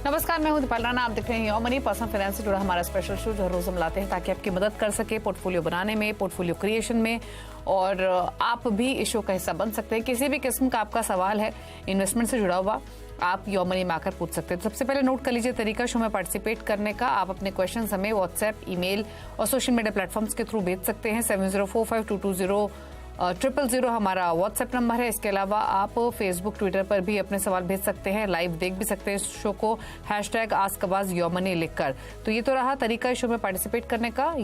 नमस्कार, मैं हूं दीपाल राणा। आप देख रहे हैं योर मनी, पर्सनल फाइनेंस से जुड़ा हमारा स्पेशल शो जो हर रोज हम लाते हैं ताकि आपकी मदद कर सके पोर्टफोलियो बनाने में, पोर्टफोलियो क्रिएशन में, और आप भी इस शो का हिस्सा बन सकते हैं। किसी भी किस्म का आपका सवाल है इन्वेस्टमेंट से जुड़ा हुआ, आप योर मनी में आकर पूछ सकते हैं। तो सबसे पहले नोट कर लीजिए तरीका शो में पार्टिसिपेट करने का। आप अपने क्वेश्चन हमें व्हाट्सएप, ईमेल और सोशल मीडिया प्लेटफॉर्म्स के थ्रू भेज सकते हैं। 7045220000 हमारा व्हाट्सएप नंबर है। इसके अलावा आप फेसबुक, ट्विटर पर भी अपने सवाल भेज सकते हैं। लाइव देख भी सकते हैं इस शो को #AskAwaz लिखकर। तो ये तो रहा तरीका इस शो में पार्टिसिपेट करने का।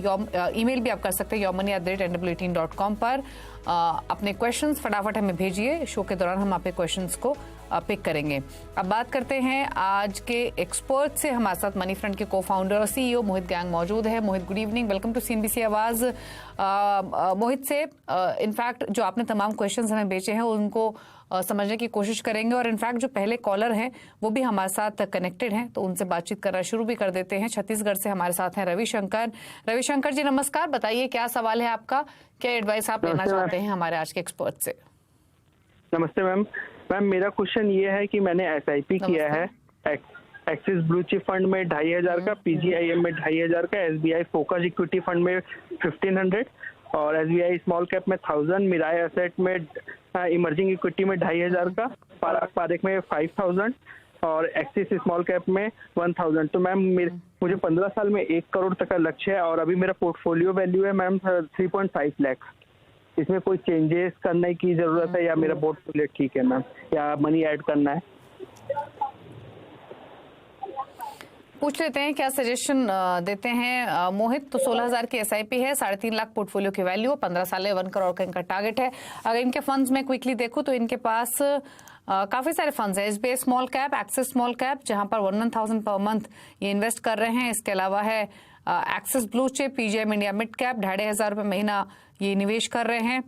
ईमेल भी आप कर सकते हैं yourmoney@nw18.com पर। अपने क्वेश्चंस फटाफट हमें भेजिए। शो के दौरान हम आपके क्वेश्चंस को पिक करेंगे। अब बात करते हैं आज के एक्सपर्ट से। हमारे साथ मनी फ्रंट के को-फाउंडर और CEO मोहित गैंग मौजूद है। Mohit, good evening, welcome to CNBC Awaaz. मोहित से इनफैक्ट जो आपने तमाम क्वेश्चंस हमें भेजे हैं उनको समझने की कोशिश करेंगे, और इनफैक्ट जो पहले कॉलर हैं वो भी हमारे साथ कनेक्टेड हैं, तो उनसे बातचीत करना शुरू भी कर देते हैं। छत्तीसगढ़ से हमारे साथ हैं रविशंकर। रविशंकर जी नमस्कार, बताइए क्या सवाल है आपका, क्या एडवाइस आप लेना चाहते हैं हमारे आज के एक्सपर्ट से। नमस्ते मैम। मेरा क्वेश्चन ये है कि मैंने SIP किया है एक्सिस ब्लू चिप फंड में 2500 का, PGIM में 2500 का, SBI फोकस इक्विटी फंड में 1500 और SBI स्मॉल कैप में 1000, मिराय एसेट में इमर्जिंग इक्विटी में 2500 का, पराग पारेख में 5000 और एक्सिस स्मॉल कैप में 1000। तो मैम मुझे 15 साल में 1 करोड़ तक का लक्ष्य है और अभी मेरा पोर्टफोलियो वैल्यू है मैम 3.5 लाख। इसमें कोई चेंजेस करने की जरूरत है या मेरा पोर्टफोलियो ठीक है मैम, या मनी ऐड करना है? पूछ लेते हैं क्या सजेशन देते हैं मोहित। तो 16,000 की SIP है, 3.5 लाख पोर्टफोलियो की वैल्यू, 15 साल में 1 करोड़ का इनका टारगेट है। अगर इनके फंड्स में क्विकली देखूं तो इनके पास काफी सारे फंड्स हैं। SBI small cap, axis small cap जहां पर 1,000 पर मंथ ये इन्वेस्ट कर रहे हैं। इसके अलावा है axis blue chip, PGIM India mid cap, 2,500 रुपये महीना ये निवेश कर रहे हैं।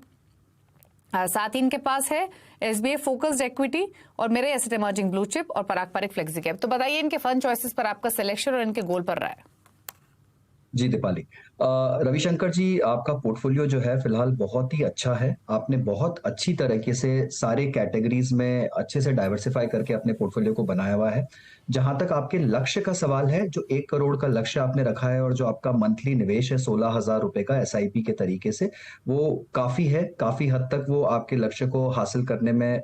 साथ ही इनके पास है SBI फोकस्ड इक्विटी और मेरे एसेट इमर्जिंग ब्लू चिप और पराग पारेख फ्लेक्सी कैप। तो बताइए इनके फंड चॉइसेस पर आपका सिलेक्शन और इनके गोल पर रहा है। जी दीपाली, रविशंकर जी, आपका पोर्टफोलियो जो है फिलहाल बहुत ही अच्छा है। आपने बहुत अच्छी तरीके से सारे कैटेगरीज में अच्छे से डाइवर्सिफाई करके अपने पोर्टफोलियो को बनाया हुआ है। जहां तक आपके लक्ष्य का सवाल है, जो 1 करोड़ का लक्ष्य आपने रखा है और जो आपका मंथली निवेश है 16,000 रुपए का SIP के तरीके से, वो काफी है। काफी हद तक वो आपके लक्ष्य को हासिल करने में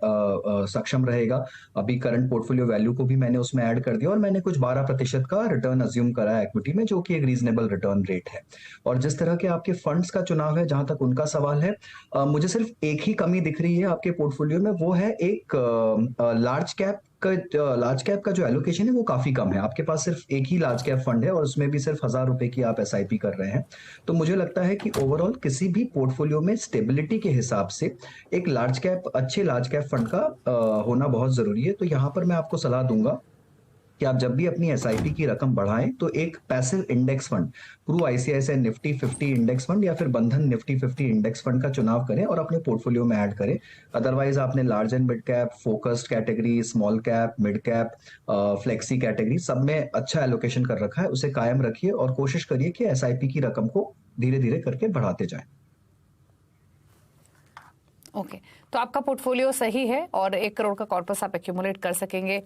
सक्षम रहेगा। अभी करंट पोर्टफोलियो वैल्यू को भी मैंने उसमें ऐड कर दिया और मैंने कुछ 12% का रिटर्न अज्यूम करा है एक्विटी में, जो कि एक रीजनेबल रिटर्न रेट है। और जिस तरह के आपके फंड्स का चुनाव है, जहां तक उनका सवाल है, मुझे सिर्फ एक ही कमी दिख रही है आपके पोर्टफोलियो में, वो है एक लार्ज कैप का जो एलोकेशन है वो काफी कम है। आपके पास सिर्फ एक ही लार्ज कैप फंड है और उसमें भी सिर्फ 1,000 रुपए की आप SIP कर रहे हैं। तो मुझे लगता है कि ओवरऑल किसी भी पोर्टफोलियो में स्टेबिलिटी के हिसाब से एक अच्छे लार्ज कैप फंड का होना बहुत जरूरी है। तो यहाँ पर मैं आपको सलाह दूंगा कि आप जब भी अपनी SIP की रकम बढ़ाएं तो एक passive index fund, Pru ICICI Nifty 50 index fund या फिर बंधन निफ्टी 50 इंडेक्स फंड का चुनाव करें और अपने पोर्टफोलियो में ऐड करें। अदरवाइज आपने large and mid cap, focused category, small cap, mid cap, flexi category, सब में अच्छा एलोकेशन कर रखा है, उसे कायम रखिए और कोशिश करिए कि SIP की रकम को धीरे धीरे करके बढ़ाते जाएं। ओके, तो आपका पोर्टफोलियो सही है और 1 करोड़ का कॉर्पस आप एक्यूमुलेट कर सकेंगे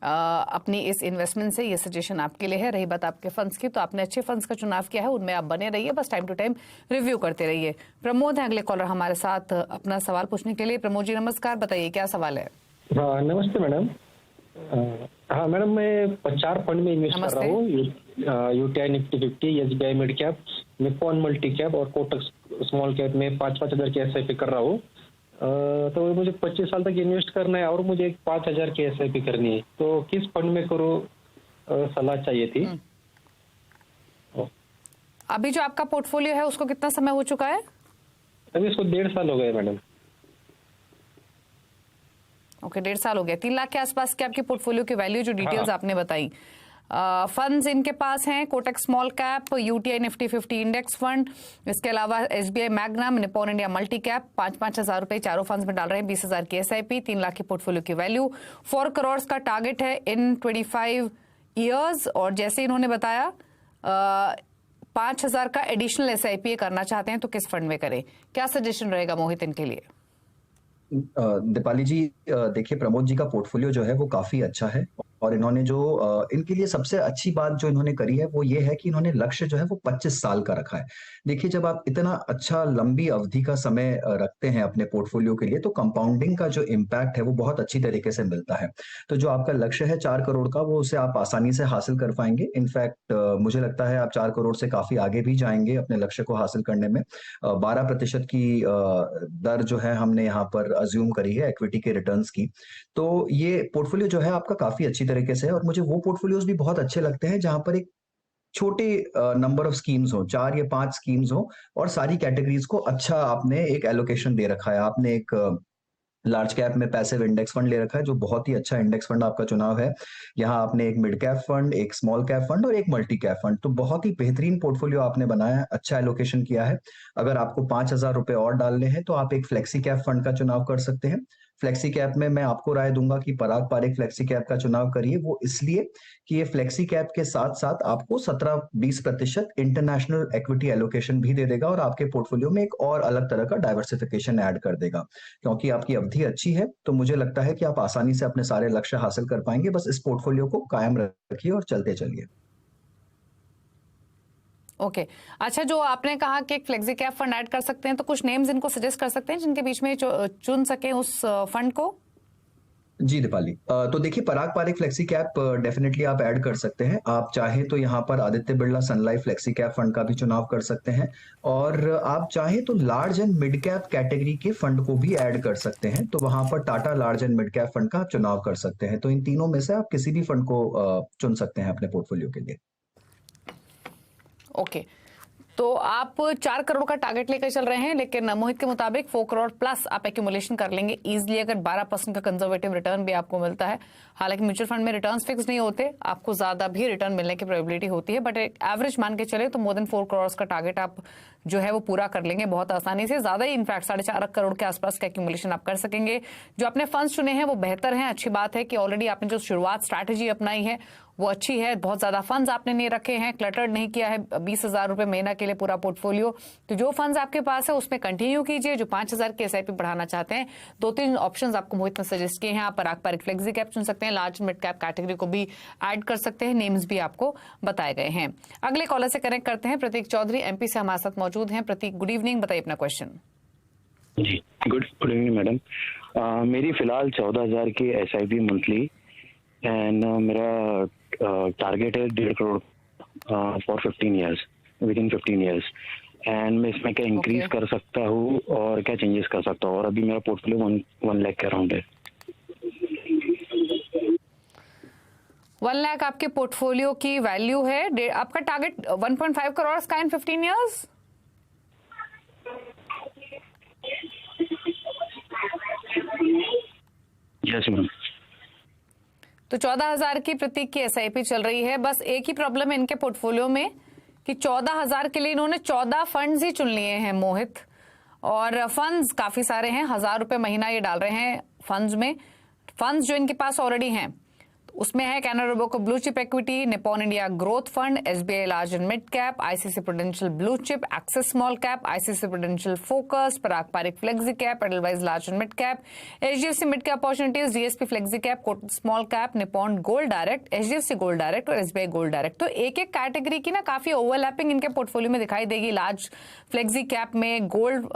अपनी इस इन्वेस्टमेंट से। ये सजेशन आपके लिए है। रही बात आपके फंड्स की, तो आपने अच्छे फंड्स का चुनाव किया है, उनमें आप बने रहिए, बस टाइम टू टाइम रिव्यू करते रहिए। प्रमोद है अगले कॉलर हमारे साथ अपना सवाल पूछने के लिए। प्रमोद जी नमस्कार, बताइए क्या सवाल है। हाँ नमस्ते मैडम। हाँ मैडम, मैं 4 फंड में इन्वेस्ट कर रहा हूँ। UTI Nifty 50, SBI mid cap, Nippon multi cap और कोटक स्मॉल कैप में 5-5 हजार की SIP कर रहा हूँ। तो मुझे 25 साल तक इन्वेस्ट करना है और मुझे 5,000 की SIP करनी है, तो किस फंड में करूँ, सलाह चाहिए थी। अभी जो आपका पोर्टफोलियो है उसको कितना समय हो चुका है? अभी इसको 1.5 साल हो गए मैडम। ओके, 1.5 साल हो गया। 3 लाख के आसपास की आपकी पोर्टफोलियो की वैल्यू, जो डिटेल्स आपने बताई। फंड्स इनके पास हैं Kotak small cap, UTI Nifty 50 index fund, इसके अलावा SBI magnum, Nippon India multi cap, 5-5 हजार रुपए चारों फंड्स में डाल रहे हैं। 20,000 की SIP, 3 लाख की पोर्टफोलियो की वैल्यू, 4 करोड़ का टारगेट है इन 25 ईयर्स। और जैसे इन्होंने बताया 5,000 का एडिशनल SIP करना चाहते हैं, तो किस फंड में करें? क्या सजेशन रहेगा मोहित इनके लिए? दीपाली जी, देखिए प्रमोद जी का पोर्टफोलियो जो है वो काफी अच्छा है और इन्होंने जो इनके लिए सबसे अच्छी बात जो इन्होंने करी है वो ये है कि इन्होंने लक्ष्य जो है वो 25 साल का रखा है। देखिए, जब आप इतना अच्छा लंबी अवधि का समय रखते हैं अपने पोर्टफोलियो के लिए, तो कंपाउंडिंग का जो इम्पैक्ट है वो बहुत अच्छी तरीके से मिलता है। तो जो आपका लक्ष्य है 4 करोड़ का, वो उसे आप आसानी से हासिल कर पाएंगे। इनफैक्ट मुझे लगता है आप 4 करोड़ से काफी आगे भी जाएंगे अपने लक्ष्य को हासिल करने में। 12% की दर जो है हमने यहाँ पर अज्यूम करी है इक्विटी के रिटर्न्स की। तो ये पोर्टफोलियो जो है आपका काफी अच्छी तरीके से है, और मुझे वो पोर्टफोलियोज भी बहुत अच्छे लगते हैं जहां पर एक छोटे नंबर ऑफ स्कीम्स हो, 4 या 5 स्कीम्स हो, और सारी कैटेगरीज को अच्छा आपने एक एलोकेशन दे रखा है। आपने एक लार्ज कैप में पैसिव इंडेक्स फंड ले रखा है, जो बहुत ही अच्छा इंडेक्स फंड आपका चुनाव है। यहाँ आपने एक मिड कैप फंड, एक स्मॉल कैप फंड और एक मल्टी कैप फंड, तो बहुत ही बेहतरीन पोर्टफोलियो आपने बनाया है, अच्छा एलोकेशन किया है। अगर आपको 5,000 रुपए और डालने हैं तो आप एक फ्लेक्सी कैप फंड का चुनाव कर सकते हैं। फ्लेक्सी कैप में मैं आपको राय दूंगा कि पराग पारेख फ्लेक्सी कैप का चुनाव करिए, वो इसलिए कि ये फ्लेक्सी कैप के साथ साथ आपको 17-20% इंटरनेशनल इक्विटी एलोकेशन भी दे देगा, और आपके पोर्टफोलियो में एक और अलग तरह का डाइवर्सिफिकेशन ऐड कर देगा। क्योंकि आपकी अवधि अच्छी है, तो मुझे लगता है कि आप आसानी से अपने सारे लक्ष्य हासिल कर पाएंगे। बस इस पोर्टफोलियो को कायम रखिए और चलते चलिए। ओके अच्छा, जो आपने कहा कि एक फ्लेक्सी कैप फंड ऐड कर सकते हैं, तो कुछ नेम्स इनको सजेस्ट कर सकते हैं जिनके बीच में चुन सके उस फंड को? जी दीपाली, तो देखिए, पराग पारेख फ्लेक्सी कैप डेफिनेटली आप ऐड कर सकते हैं। आप चाहें तो यहाँ पर आदित्य बिरला सन लाइफ फ्लेक्सी कैप फंड का भी चुनाव कर सकते हैं, और आप चाहें तो large and mid cap category के फंड को भी ऐड कर सकते हैं। तो वहां पर Tata large and mid cap fund का आप चुनाव कर सकते हैं। तो इन तीनों में से आप किसी भी फंड को चुन सकते हैं अपने पोर्टफोलियो के लिए। ओके तो आप 4 करोड़ का टारगेट लेकर चल रहे हैं, लेकिन मोहित के मुताबिक 4 करोड़ प्लस आप एक्यूमुलेशन कर लेंगे इजीली अगर 12% का कंजर्वेटिव रिटर्न भी आपको मिलता है। हालांकि म्यूचुअल फंड में रिटर्न्स फिक्स नहीं होते, आपको ज्यादा भी रिटर्न मिलने की प्रोबेबिलिटी होती है, बट एक एवरेज मान के चले तो मोर देन 4 करोड़ का टारगेट आप जो है वो पूरा कर लेंगे बहुत आसानी से। ज्यादा ही इनफैक्ट 4.5 करोड़ के आसपास का एक्यूमुलेशन आप कर सकेंगे। जो आपने फंड्स चुने हैं वो बेहतर हैं। अच्छी बात है कि ऑलरेडी आपने जो शुरुआत स्ट्रैटेजी अपनाई है वो अच्छी है। बहुत ज्यादा फंड्स आपने नहीं रखे हैं, क्लटर्ड नहीं किया है 20,000 रुपए महीना के लिए पूरा पोर्टफोलियो। तो जो फंड्स आपके पास है उसमें कंटिन्यू कीजिए। जो 5,000 की एसआईपी बढ़ाना चाहते हैं, 2-3 ऑप्शंस आपको मोहित ने सजेस्ट किए हैं। आप पराग पारेख फ्लेक्सी कैप चुन सकते हैं, लार्ज मिड कैप कैटेगरी को भी ऐड कर सकते हैं। नेम्स भी आपको बताए गए हैं। अगले कॉलर से कनेक्ट करते हैं। प्रतीक चौधरी एमपी से हमारे साथ मौजूद हैं। प्रतीक, गुड इवनिंग, बताइए अपना क्वेश्चन। जी गुड इवनिंग मैडम। मेरी फिलहाल 14,000 की एसआईपी मंथली, एंड मेरा टारगेट है 1.5 crore for 15 years, with in 15 years. And मैं इसमें क्या इंक्रीज कर सकता हूँ और क्या चेंजेस कर सकता हूँ? और अभी मेरा पोर्टफोलियो 1 लाख के अराउंड है। 1 लाख आपके पोर्टफोलियो की वैल्यू है। आपका टारगेट 1.5 करोड़ का इन 15 ईयर्स? Yes ma'am. तो 14,000 की प्रतीक की एसआईपी चल रही है। बस एक ही प्रॉब्लम है इनके पोर्टफोलियो में कि 14,000 के लिए इन्होंने 14 फंड्स ही चुन लिए हैं मोहित, और फंड्स काफी सारे हैं। 1,000 रुपए महीना ये डाल रहे हैं फंड्स में। फंड्स जो इनके पास ऑलरेडी हैं उसमें है Canara Robeco blue chip equity, Nippon India growth fund, SBI large and mid cap, ICICI Prudential blue chip, Axis small cap, ICICI Prudential focus, Parag Parekh flexi cap, Edelweiss large and mid cap, HDFC mid cap opportunities, DSP flexi cap, small cap, Nippon gold direct, HDFC gold direct और SBI gold direct. तो एक एक category की ना काफी overlapping इनके portfolio में दिखाई देगी। लार्ज फ्लेक्सी कैप में, गोल्ड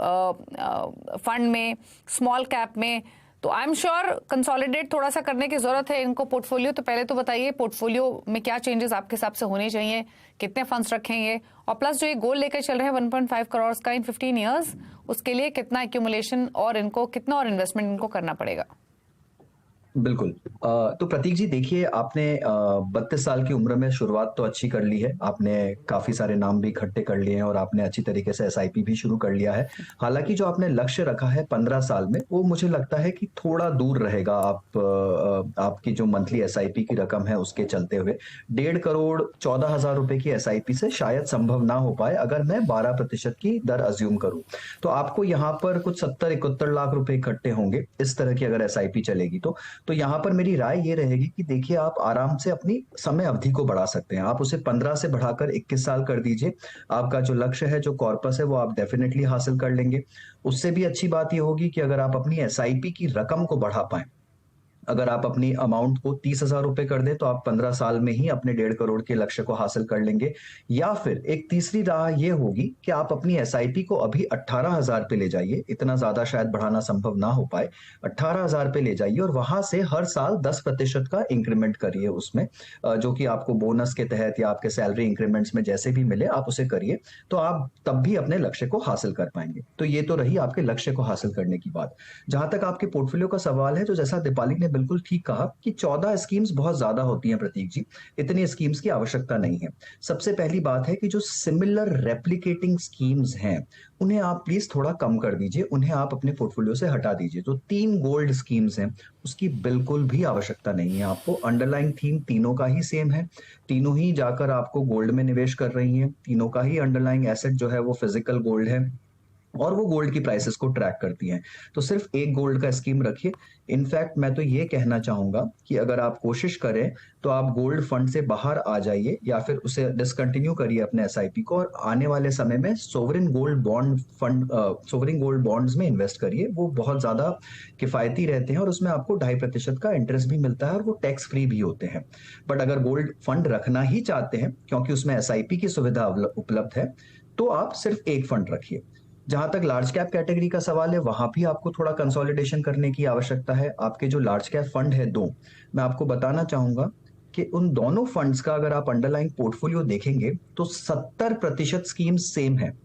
फंड में, स्मॉल कैप में। तो आई एम श्योर कंसोलिडेट थोड़ा सा करने की जरूरत है इनको पोर्टफोलियो। तो पहले तो बताइए पोर्टफोलियो में क्या चेंजेस आपके हिसाब से होने चाहिए, कितने फंड्स रखेंगे, और प्लस जो ये गोल लेकर चल रहे हैं 1.5 करोड़ का इन 15 ईयर्स, उसके लिए कितना एक्यूमुलेशन और इनको कितना और इन्वेस्टमेंट इनको करना पड़ेगा? बिल्कुल। तो प्रतीक जी, देखिए, आपने 32 साल की उम्र में शुरुआत तो अच्छी कर ली है। आपने काफी सारे नाम भी इकट्ठे कर लिए हैं और आपने अच्छी तरीके से एसआईपी भी शुरू कर लिया है। हालांकि जो आपने लक्ष्य रखा है 15 साल में, वो मुझे लगता है कि थोड़ा दूर रहेगा। आपकी जो मंथली एसआईपी की रकम है उसके चलते हुए 1.5 करोड़ 14,000 रुपए की एसआईपी से शायद संभव ना हो पाए अगर मैं 12% की दर अज्यूम करूं। तो आपको यहाँ पर कुछ 70-71 लाख रुपए इकट्ठे होंगे इस तरह की अगर एसआईपी चलेगी तो यहाँ पर मेरी राय ये रहेगी कि देखिए, आप आराम से अपनी समय अवधि को बढ़ा सकते हैं। आप उसे 15 से बढ़ाकर 21 साल कर दीजिए। आपका जो लक्ष्य है, जो कॉर्पस है, वो आप डेफिनेटली हासिल कर लेंगे। उससे भी अच्छी बात ये होगी कि अगर आप अपनी एसआईपी की रकम को बढ़ा पाएं, अगर आप अपनी अमाउंट को 30,000 रुपए कर दें तो आप 15 साल में ही अपने 1.5 करोड़ के लक्ष्य को हासिल कर लेंगे। या फिर एक तीसरी राह ये होगी कि आप अपनी एसआईपी को अभी 18,000 पे ले जाइए, इतना ज्यादा शायद बढ़ाना संभव ना हो पाए, 18,000 पे ले जाइए और वहां से हर साल 10% का इंक्रीमेंट करिए उसमें, जो कि आपको बोनस के तहत या आपके सैलरी इंक्रीमेंट्स में जैसे भी मिले आप उसे करिए, तो आप तब भी अपने लक्ष्य को हासिल कर पाएंगे। तो ये तो रही आपके लक्ष्य को हासिल करने की बात। जहां तक आपके पोर्टफोलियो का सवाल है, तो जैसा दीपाली ने बिल्कुल ठीक कहा कि 14 स्कीम्स बहुत ज्यादा होती हैं प्रतीक जी, इतनी स्कीम्स की आवश्यकता नहीं है। सबसे पहली बात है कि जो सिमिलर रेप्लिकेटिंग स्कीम्स हैं उन्हें आप प्लीज थोड़ा कम कर दीजिए, उन्हें आप अपने पोर्टफोलियो से हटा दीजिए। जो 3 गोल्ड स्कीम्स हैं उसकी बिल्कुल भी आवश्यकता नहीं है आपको। अंडरलाइंग थीम तीनों का ही सेम है, तीनों ही जाकर आपको गोल्ड में निवेश कर रही हैं, तीनों का ही अंडरलाइंग एसेट जो है वो फिजिकल गोल्ड है और वो गोल्ड की प्राइसेस को ट्रैक करती हैं। तो सिर्फ एक गोल्ड का स्कीम रखिए। इनफैक्ट मैं तो ये कहना चाहूंगा कि अगर आप कोशिश करें तो आप गोल्ड फंड से बाहर आ जाइए या फिर उसे डिसकंटिन्यू करिए अपने एसआईपी को, और आने वाले समय में sovereign gold bond fund, sovereign gold bonds में इन्वेस्ट करिए। वो बहुत ज्यादा किफायती रहते हैं और उसमें आपको 2.5% का इंटरेस्ट भी मिलता है और वो टैक्स फ्री भी होते हैं। बट अगर गोल्ड फंड रखना ही चाहते हैं क्योंकि उसमें एसआईपी की सुविधा उपलब्ध है, तो आप सिर्फ एक फंड रखिए। जहां तक लार्ज कैप कैटेगरी का सवाल है, वहां भी आपको थोड़ा कंसोलिडेशन करने की आवश्यकता है। आपके जो लार्ज कैप फंड है 2, मैं आपको बताना चाहूंगा कि उन दोनों फंड्स का अगर आप अंडरलाइन पोर्टफोलियो देखेंगे तो 70% स्कीम सेम है,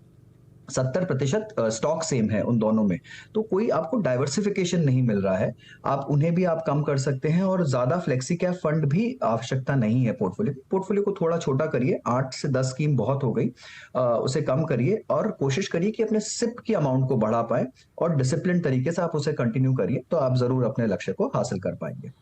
70% स्टॉक सेम है उन दोनों में। तो कोई आपको डाइवर्सिफिकेशन नहीं मिल रहा है। आप उन्हें भी आप कम कर सकते हैं और ज्यादा फ्लेक्सी कैप फंड भी आवश्यकता नहीं है। पोर्टफोलियो को थोड़ा छोटा करिए, 8 से 10 स्कीम बहुत हो गई, उसे कम करिए और कोशिश करिए कि अपने सिप की अमाउंट को बढ़ा पाए और डिसिप्लिन तरीके से आप उसे कंटिन्यू करिए, तो आप जरूर अपने लक्ष्य को हासिल कर पाएंगे।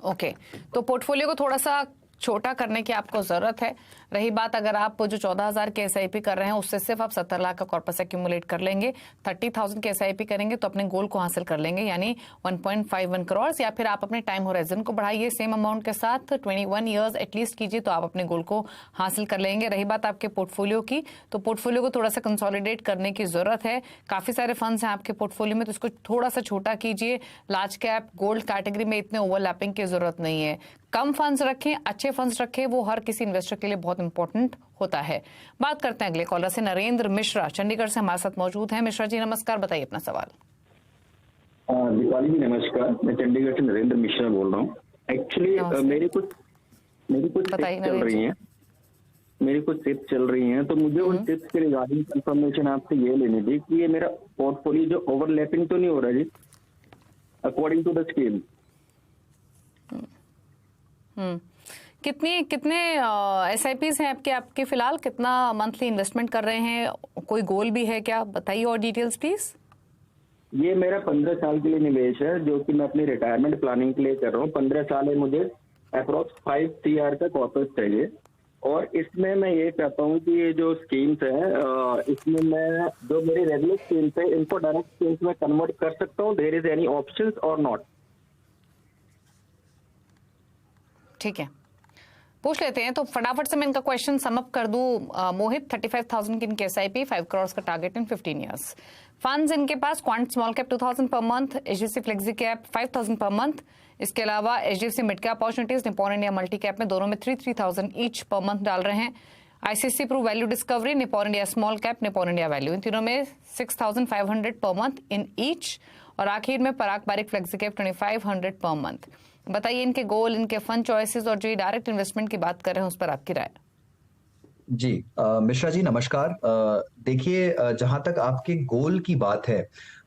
ओके, तो पोर्टफोलियो को थोड़ा सा छोटा करने की आपको जरूरत है। रही बात अगर आप जो 14,000 के एसआईपी कर रहे हैं उससे सिर्फ आप 70 लाख का कॉर्पस एक्यूमुलेट कर लेंगे, 30,000 के एसआईपी करेंगे तो अपने गोल को हासिल कर लेंगे, यानी 1.51 करोड़। या फिर आप अपने टाइम होराइजन को बढ़ाइए सेम अमाउंट के साथ, 21 ईयर्स एटलीस्ट कीजिए तो आप अपने गोल को हासिल कर लेंगे। रही बात आपके पोर्टफोलियो की, तो पोर्टफोलियो को थोड़ा सा कंसोलिडेट करने की जरूरत है। काफी सारे फंड्स हैं आपके पोर्टफोलियो में, तो इसको थोड़ा सा छोटा कीजिए। लार्ज कैप गोल्ड कैटेगरी में इतने ओवरलैपिंग की जरूरत नहीं है। कम फंड्स रखें, अच्छे फंड्स रखें, वो हर किसी इन्वेस्टर के लिए बहुत इंपॉर्टेंट होता है। बात करते हैं अगले कॉलर से। नरेंद्र मिश्रा चंडीगढ़ से हमारे साथ मौजूद हैं। मिश्रा जी नमस्कार, बताइए अपना सवाल। दीपाली जी नमस्कार, मैं चंडीगढ़ से नरेंद्र मिश्रा बोल रहा हूँ। एक्चुअली मेरी कुछ बताइए चल रही हैं, मेरी कुछ टिप्स चल रही हैं, तो मुझे उन टिप्स के रिगार्डिंग कंफर्मेशन आपसे ये लेनी थी कि ये मेरा पोर्टफोलियो जो ओवरलैपिंग तो नहीं हो रहा जी अकॉर्डिंग टू द स्कीम। कितने एसआईपीज हैं आपके फिलहाल? कितना मंथली इन्वेस्टमेंट कर रहे हैं? कोई गोल भी है क्या? बताइए और डिटेल्स प्लीज। ये मेरा 15 साल के लिए निवेश है जो कि मैं अपनी रिटायरमेंट प्लानिंग के लिए कर रहा हूँ। 15 साल है, मुझे अप्रोक्स 5 CR का कॉर्पस चाहिए और इसमें मैं ये चाहता हूँ कि ये जो स्कीम्स है इसमें मैं जो मेरी रेगुलर स्कीम्स है इनको डायरेक्ट स्कीम्स में कन्वर्ट कर सकता हूँ। देयर इज एनी ऑप्शंस और नॉट? ठीक है, पूछ लेते हैं तो फटाफट से मैं इनका क्वेश्चन समअप कर दूं। मोहित, 35,000 की इनकी एसआईपी, 5 करोड़ का टारगेट इन 15 इयर्स। फंड्स इनके पास quant small cap 2,000 per month, HDFC flexi cap 5,000 per month. इसके अलावा HDFC mid cap opportunities, Nippon India multi cap में दोनों में 3,000 ईच पर मंथ डाल रहे हैं। ICICI Pru value discovery, Nippon India small cap, Nippon India value, इन तीनों में 6,500 पर मंथ इन ईच। और आखिर में पराग बारिक फ्लेक्सी कैप 2,500 पर मंथ। बताइए इनके गोल, इनके फंड चॉइसेस और जो डायरेक्ट इन्वेस्टमेंट की बात कर रहे हैं उस पर आपकी राय। जी मिश्रा जी नमस्कार। देखिए जहां तक आपके गोल की बात है,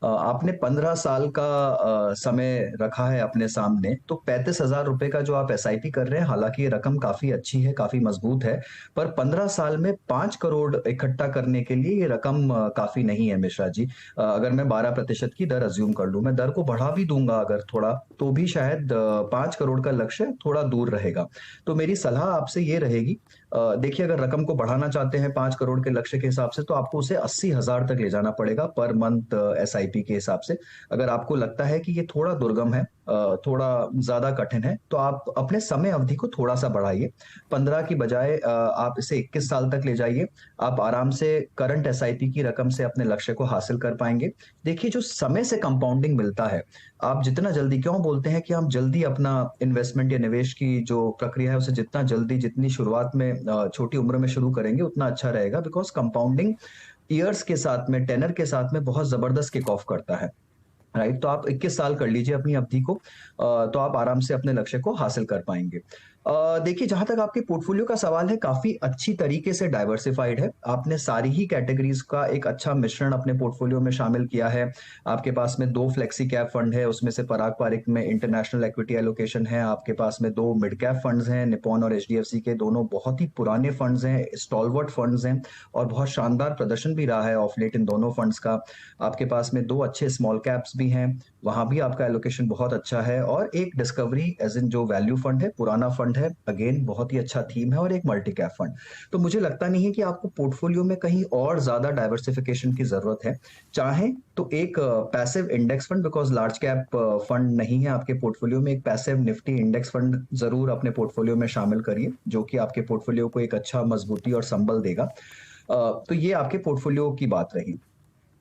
आपने 15 साल का समय रखा है अपने सामने, तो 35,000 रुपए का जो आप एसआईपी कर रहे हैं, हालांकि ये रकम काफी अच्छी है, काफी मजबूत है, पर 15 साल में 5 करोड़ इकट्ठा करने के लिए ये रकम काफी नहीं है मिश्रा जी। अगर मैं 12% की दर अज्यूम कर लूं, मैं दर को बढ़ा भी दूंगा अगर थोड़ा, तो भी शायद 5 करोड़ का लक्ष्य थोड़ा दूर रहेगा। तो मेरी सलाह आपसे ये रहेगी, देखिए अगर रकम को बढ़ाना चाहते हैं 5 करोड़ के लक्ष्य के हिसाब से, तो आपको उसे 80,000 तक ले जाना पड़ेगा पर मंथ एसआईपी के हिसाब से। अगर आपको लगता है कि ये थोड़ा दुर्गम है थोड़ा ज्यादा कठिन है, तो आप अपने समय अवधि को थोड़ा सा बढ़ाइए। 15 की बजाय आप इसे 21 साल तक ले जाइए। आप आराम से करंट एसआईपी की रकम से अपने लक्ष्य को हासिल कर पाएंगे। देखिए, जो समय से कंपाउंडिंग मिलता है, आप जितना जल्दी, क्यों बोलते हैं कि हम जल्दी अपना इन्वेस्टमेंट या निवेश की जो प्रक्रिया है उसे जितना जल्दी, जितनी शुरुआत में छोटी उम्र में शुरू करेंगे उतना अच्छा रहेगा, बिकॉज कंपाउंडिंग ईयर्स के साथ में, टेनर के साथ में बहुत जबरदस्त किक ऑफ करता है। राइट, तो आप 21 साल कर लीजिए अपनी अवधि को, तो आप आराम से अपने लक्ष्य को हासिल कर पाएंगे। देखिए, जहां तक आपके पोर्टफोलियो का सवाल है, काफी अच्छी तरीके से डाइवर्सिफाइड है। आपने सारी ही कैटेगरीज का एक अच्छा मिश्रण अपने पोर्टफोलियो में शामिल किया है। आपके पास में 2 फ्लेक्सी कैप फंड है, उसमें से पराग पारिक में इंटरनेशनल इक्विटी एलोकेशन है। आपके पास में 2 मिड कैप फंड्स हैं, निपॉन और एचडीएफसी के, दोनों बहुत ही पुराने फंड्स हैं, स्टॉलवर्ट फंड्स हैं और बहुत शानदार प्रदर्शन भी रहा है ऑफ लेट इन दोनों फंड्स का। आपके पास में 2 अच्छे स्मॉल कैप्स भी हैं, वहां भी आपका एलोकेशन बहुत अच्छा है, और एक डिस्कवरी एज इन जो वैल्यू फंड है, पुराना फंड है, अगेन बहुत ही अच्छा थीम है, और एक मल्टी कैप फंड। तो मुझे लगता नहीं है कि आपको पोर्टफोलियो में कहीं और ज्यादा डाइवर्सिफिकेशन की जरूरत है। चाहे तो एक passive index fund, because large cap fund नहीं है आपके पोर्टफोलियो में, एक पैसिव निफ्टी इंडेक्स फंड जरूर अपने पोर्टफोलियो में शामिल करिए, जो कि आपके पोर्टफोलियो को एक अच्छा मजबूती और संबल देगा। तो ये आपके पोर्टफोलियो की बात रही।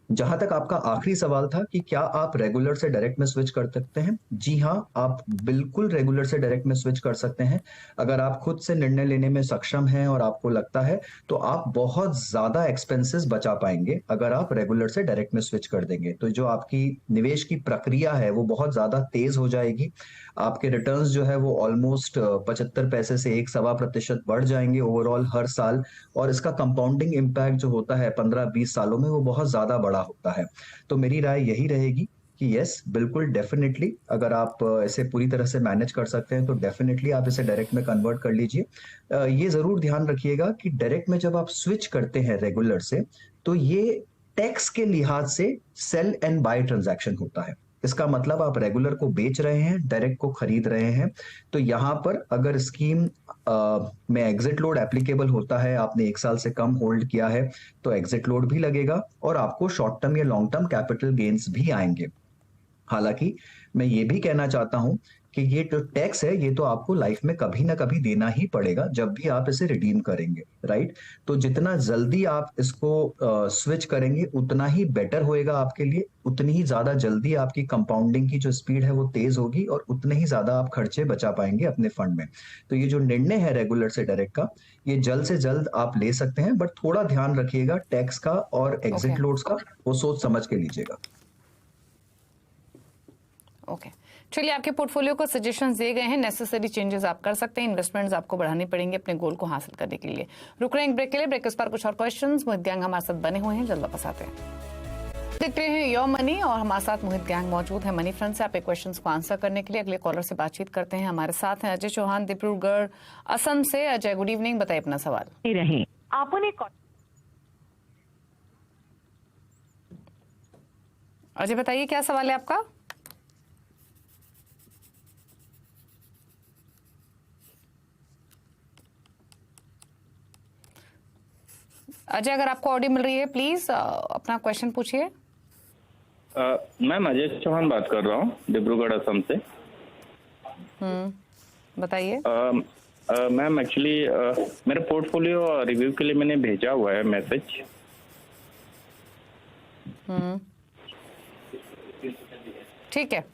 जहां तक आपका आखिरी सवाल था कि क्या आप रेगुलर से डायरेक्ट में स्विच कर सकते हैं, जी हाँ, आप बिल्कुल रेगुलर से डायरेक्ट में स्विच कर सकते हैं। अगर आप खुद से निर्णय लेने में सक्षम हैं और आपको लगता है, तो आप बहुत ज्यादा एक्सपेंसेस बचा पाएंगे अगर आप रेगुलर से डायरेक्ट में स्विच कर देंगे। तो जो आपकी निवेश की प्रक्रिया है वो बहुत ज्यादा तेज हो जाएगी। आपके रिटर्न्स जो है वो ऑलमोस्ट 75 पैसे से 1.25% बढ़ जाएंगे ओवरऑल हर साल, और इसका कंपाउंडिंग इम्पैक्ट जो होता है 15-20 सालों में, वो बहुत ज्यादा बड़ा होता है। तो मेरी राय यही रहेगी कि यस, बिल्कुल, डेफिनेटली, अगर आप इसे पूरी तरह से मैनेज कर सकते हैं तो डेफिनेटली आप इसे डायरेक्ट में कन्वर्ट कर लीजिए। ये जरूर ध्यान रखिएगा कि डायरेक्ट में जब आप स्विच करते हैं रेगुलर से, तो ये टैक्स के लिहाज से सेल एंड बाय ट्रांजैक्शन होता है। इसका मतलब आप रेगुलर को बेच रहे हैं, डायरेक्ट को खरीद रहे हैं। तो यहां पर अगर स्कीम में एग्जिट लोड एप्लीकेबल होता है, आपने 1 साल से कम होल्ड किया है, तो एग्जिट लोड भी लगेगा और आपको शॉर्ट टर्म या लॉन्ग टर्म कैपिटल गेन्स भी आएंगे। हालांकि मैं ये भी कहना चाहता हूं कि ये जो टैक्स है, ये तो आपको लाइफ में कभी ना कभी देना ही पड़ेगा जब भी आप इसे रिडीम करेंगे, राइट। तो जितना जल्दी आप इसको स्विच करेंगे उतना ही बेटर होएगा आपके लिए, उतनी ही ज्यादा जल्दी आपकी कंपाउंडिंग की जो स्पीड है वो तेज होगी, और उतने ही ज्यादा आप खर्चे बचा पाएंगे अपने फंड में। तो ये जो निर्णय है रेगुलर से डायरेक्ट का, ये जल्द से जल्द आप ले सकते हैं, बट थोड़ा ध्यान रखिएगा टैक्स का और एग्जिट लोड्स का, वो सोच समझ के लीजिएगा। ओके, चलिए, आपके पोर्टफोलियो को सजेशंस दिए गए हैं, नेसेसरी चेंजेस आप कर सकते हैं, इन्वेस्टमेंट्स आपको बढ़ानी पड़ेंगे अपने गोल को हासिल करने के लिए। रुक रहे हैं एक ब्रेक के लिए, ब्रेक के पर कुछ और क्वेश्चंस मोहित गैंग हमारे साथ बने हुए हैं, जल्द वापस आते हैं। देख रहे हैं योर मनी और हमारे साथ मोहित गैंग मौजूद है मनी फ्रंट से आपके क्वेश्चंस को आंसर करने के लिए। अगले कॉलर से बातचीत करते हैं, हमारे साथ हैं अजय चौहान डिब्रूगढ़ असम से। अजय, गुड इवनिंग, बताइए अपना सवाल। रहे आपने अजय बताइए क्या सवाल है आपका। अजय, अगर आपको ऑडियो मिल रही है प्लीज अपना क्वेश्चन पूछिए। मैम, अजय चौहान बात कर रहा हूँ डिब्रूगढ़ असम से। बताइए। मैम, एक्चुअली मेरा पोर्टफोलियो रिव्यू के लिए मैंने भेजा हुआ है मैसेज। ठीक है,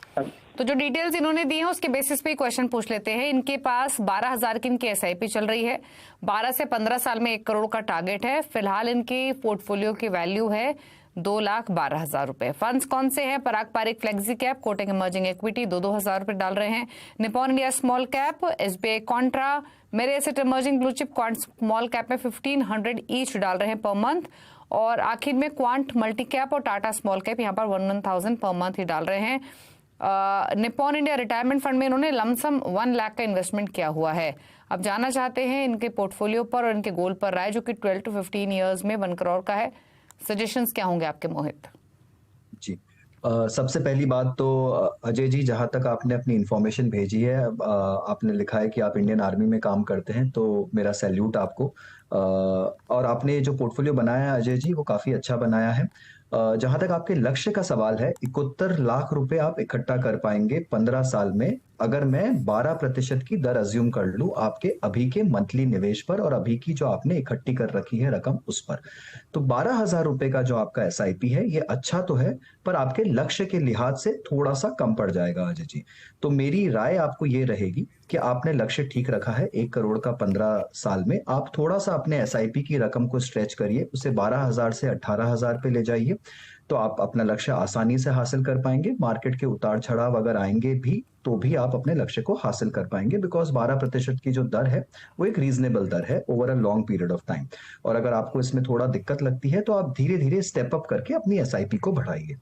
तो जो डिटेल्स इन्होंने दी हैं उसके बेसिस पे क्वेश्चन पूछ लेते हैं। इनके पास 12,000 की इनकी एसआईपी चल रही है, 12 से 15 साल में 1 करोड़ का टारगेट है। फिलहाल इनकी पोर्टफोलियो की वैल्यू है 2,12,000 रुपए। फंड्स कौन से हैं? Parag Parikh flexi cap, Kotak emerging equity 2-2 हजार रुपए डाल रहे हैं, Nippon India small cap, SBI contra, Mirae asset emerging blue chip quant small cap में 1500 ईच डाल रहे हैं पर मंथ, और आखिर में क्वांट मल्टी कैप और टाटा स्मॉल कैप यहाँ पर 1,000 पर मंथ ही डाल रहे हैं। निपॉन इंडिया रिटायरमेंट फंड में इन्होंने लमसम 1 लाख का इन्वेस्टमेंट किया हुआ है। अब जानना चाहते हैं इनके पोर्टफोलियो पर और इनके गोल पर राय, जो कि 12 to 15 ईयर्स में 1 करोड़ का है। सजेशंस क्या होंगे आपके मोहित? जी, सबसे पहली बात तो अजय जी, जहां तक आपने अपनी इंफॉर्मेशन भेजी है, आपने लिखा है कि आप इंडियन आर्मी में काम करते हैं, तो मेरा सैल्यूट आपको। और आपने जो पोर्टफोलियो बनाया है अजय जी, वो काफी अच्छा बनाया है। जहां तक आपके लक्ष्य का सवाल है, 71 लाख रुपए आप इकट्ठा कर पाएंगे 15 साल में, अगर मैं 12% की दर अज्यूम कर लूं आपके अभी के मंथली निवेश पर और अभी की जो आपने इकट्ठी कर रखी है रकम उस पर। तो 12,000 रुपए का जो आपका एसआईपी है ये अच्छा तो है, पर आपके लक्ष्य के लिहाज से थोड़ा सा कम पड़ जाएगा अजय जी। तो मेरी राय आपको ये रहेगी कि आपने लक्ष्य ठीक रखा है 1 करोड़ का 15 साल में, आप थोड़ा सा अपने एसआईपी की रकम को स्ट्रेच करिए, उसे 12,000 से 18,000 पे ले जाइए, तो आप अपना लक्ष्य आसानी से हासिल कर पाएंगे। मार्केट के उतार चढ़ाव अगर आएंगे भी तो भी आप अपने लक्ष्य को हासिल कर पाएंगे, बिकॉज 12% की जो दर है वो एक रीजनेबल दर है over a long period of time. और अगर आपको इसमें थोड़ा दिक्कत लगती है तो आप धीरे धीरे स्टेप अप करके अपनी एसआईपी को बढ़ाइए।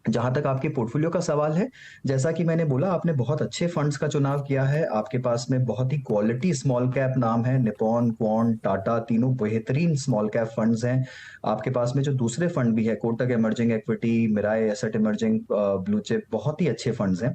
जहां तक आपके पोर्टफोलियो का सवाल है, जैसा कि मैंने बोला, आपने बहुत अच्छे फंड्स का चुनाव किया है। आपके पास में बहुत ही क्वालिटी स्मॉल कैप नाम है, निपॉन, क्वांट, टाटा, तीनों बेहतरीन स्मॉल कैप फंड्स हैं। आपके पास में जो दूसरे फंड भी है, Kotak emerging equity, Mirae asset emerging blue chip, बहुत ही अच्छे फंड्स हैं।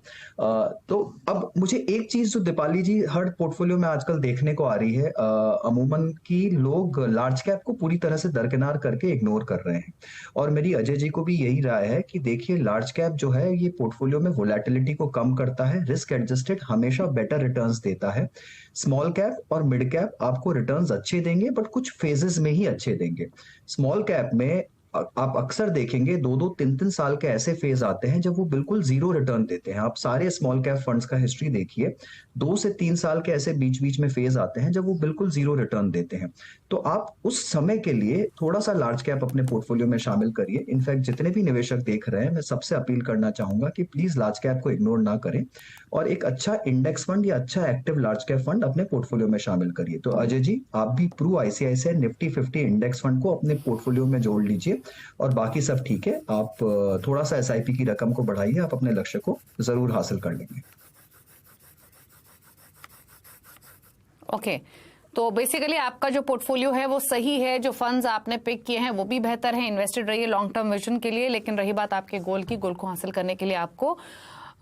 तो अब मुझे एक चीज जो दीपाली जी हर पोर्टफोलियो में आजकल देखने को आ रही है, अमूमन की लोग लार्ज कैप को पूरी तरह से दरकिनार करके इग्नोर कर रहे हैं, और मेरी अजय जी को भी यही राय है कि देखिए लार्ज कैप जो है ये पोर्टफोलियो में वोलेटिलिटी को कम करता है, रिस्क एडजस्टेड हमेशा बेटर रिटर्न्स देता है। स्मॉल कैप और मिड कैप आपको रिटर्न्स अच्छे देंगे, बट कुछ फेजेस में ही अच्छे देंगे। स्मॉल कैप में आप अक्सर देखेंगे 2-2, 3-3 साल के ऐसे फेज आते हैं जब वो बिल्कुल जीरो रिटर्न देते हैं। आप सारे स्मॉल कैप फंड्स का हिस्ट्री देखिए, 2 से 3 साल के ऐसे बीच बीच में फेज आते हैं जब वो बिल्कुल जीरो रिटर्न देते हैं। तो आप उस समय के लिए थोड़ा सा लार्ज कैप अपने पोर्टफोलियो में शामिल करिए। इनफैक्ट जितने भी निवेशक देख रहे हैं, मैं सबसे अपील करना चाहूंगा कि प्लीज लार्ज कैप को इग्नोर ना करें और एक अच्छा इंडेक्स फंड या अच्छा एक्टिव लार्ज कैप फंड अपने पोर्टफोलियो में शामिल करिए। तो अजय जी, आप भी Pru ICICI Nifty 50 index fund को अपने पोर्टफोलियो में जोड़ लीजिए, और बाकी सब ठीक है। आप थोड़ा सा एसआईपी की रकम को बढ़ाइए, आप अपने लक्ष्य को जरूर हासिल कर लेंगे। ओके, तो बेसिकली आपका जो पोर्टफोलियो है वो सही है, जो फंड्स आपने पिक किए हैं वो भी बेहतर है, इन्वेस्टेड रहिए लॉन्ग टर्म विजन के लिए। लेकिन रही बात आपके गोल की, गोल को हासिल करने के लिए आपको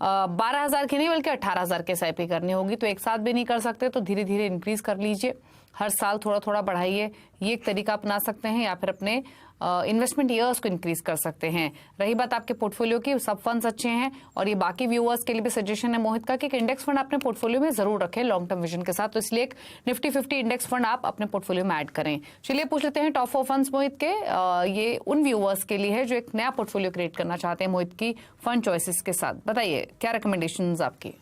12,000 की नहीं बल्कि 18,000 के एसआईपी करनी होगी। तो एक साथ भी नहीं कर सकते, तो धीरे धीरे इंक्रीज कर लीजिए, हर साल थोड़ा थोड़ा बढ़ाइए। ये एक तरीका अपना सकते हैं, या फिर अपने इन्वेस्टमेंट ईयर्स को इंक्रीज कर सकते हैं। रही बात आपके पोर्टफोलियो की, सब फंड्स अच्छे हैं, और ये बाकी व्यूअर्स के लिए भी सजेशन है मोहित का कि एक इंडेक्स फंड अपने पोर्टफोलियो में जरूर रखें लॉन्ग टर्म विजन के साथ। तो इसलिए एक निफ्टी 50 इंडेक्स फंड आप अपने पोर्टफोलियो में ऐड करें। चलिए पूछ लेते हैं टॉप 4 फंड्स मोहित के। ये उन व्यूअर्स के लिए है जो एक नया पोर्टफोलियो क्रिएट करना चाहते हैं मोहित की फंड चॉइसेस के साथ। बताइए क्या रिकमेंडेशंस आपकी।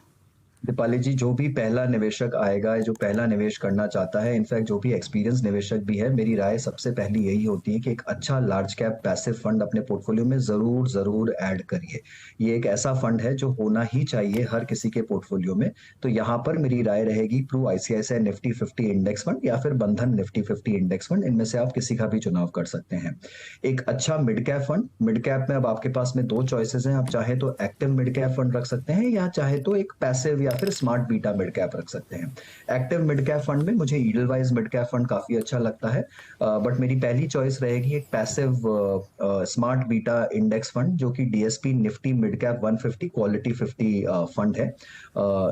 दीपाली जी, जो भी पहला निवेशक आएगा, जो पहला निवेश करना चाहता है, इनफैक्ट जो भी एक्सपीरियंस निवेशक भी है, मेरी राय सबसे पहली यही होती है कि एक अच्छा लार्ज कैप पैसिव फंड अपने पोर्टफोलियो में जरूर जरूर ऐड करिए। ये एक ऐसा फंड है जो होना ही चाहिए हर किसी के पोर्टफोलियो में। तो यहाँ पर मेरी राय रहेगी Pru ICICI Nifty 50 index fund या फिर बंधन निफ्टी 50 इंडेक्स फंड, इनमें से आप किसी का भी चुनाव कर सकते हैं। एक अच्छा mid cap fund, mid cap में अब आपके पास में 2 चॉइसेस हैं, आप चाहे तो एक्टिव मिड कैप फंड रख सकते हैं, या चाहे तो एक पैसिव या फिर स्मार्ट बीटा मिड कैप रख सकते हैं। एक्टिव मिड कैप फंड में मुझे ईडलवाइज मिड कैप फंड काफी अच्छा लगता है, बट मेरी पहली चॉइस रहेगी एक passive smart beta index fund, जो कि DSP Nifty mid cap 150 quality 50 fund है।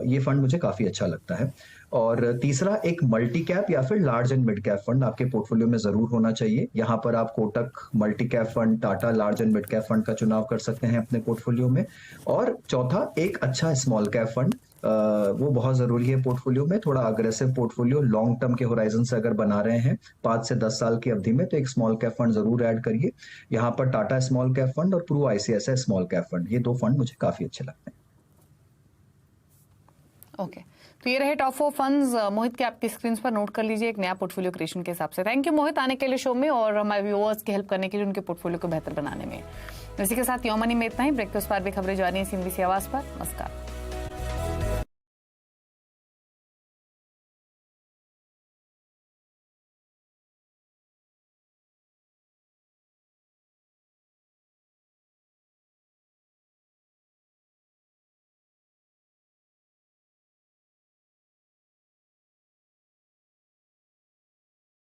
ये फंड मुझे काफी अच्छा लगता है। और तीसरा, एक मल्टी कैप या फिर large and mid cap fund आपके पोर्टफोलियो में जरूर होना चाहिए। यहाँ पर आप Kotak multi cap fund, Tata large and mid cap fund का चुनाव कर सकते हैं अपने पोर्टफोलियो में। और चौथा, एक अच्छा स्मॉल कैप फंड, वो बहुत जरूरी है पोर्टफोलियो में। थोड़ा अग्रेसिव पोर्टफोलियो लॉन्ग टर्म के होराइजन से अगर बना रहे हैं 5 से 10 साल की अवधि में, तो एक स्मॉल कैप फंड जरूर ऐड करिए। यहाँ पर टाटा स्मॉल कैप फंड और Pru ICICI small cap fund, ये 2 फंड मुझे काफी अच्छे लगते हैं। ओके, तो ये रहे टॉप 4 फंड्स मोहित के, आपकी स्क्रीन पर नोट कर लीजिए एक नया पोर्टफोलियो क्रिएशन के हिसाब से। थैंक यू मोहित आने के लिए शो में और हमारे व्यूअर्स की हेल्प करने के लिए उनके पोर्टफोलियो को बेहतर बनाने में। इसी के साथ यो मनी में इतना ही। ब्रेक के उस पार भी खबरें जानिए CNBC आवाज पर। नमस्कार।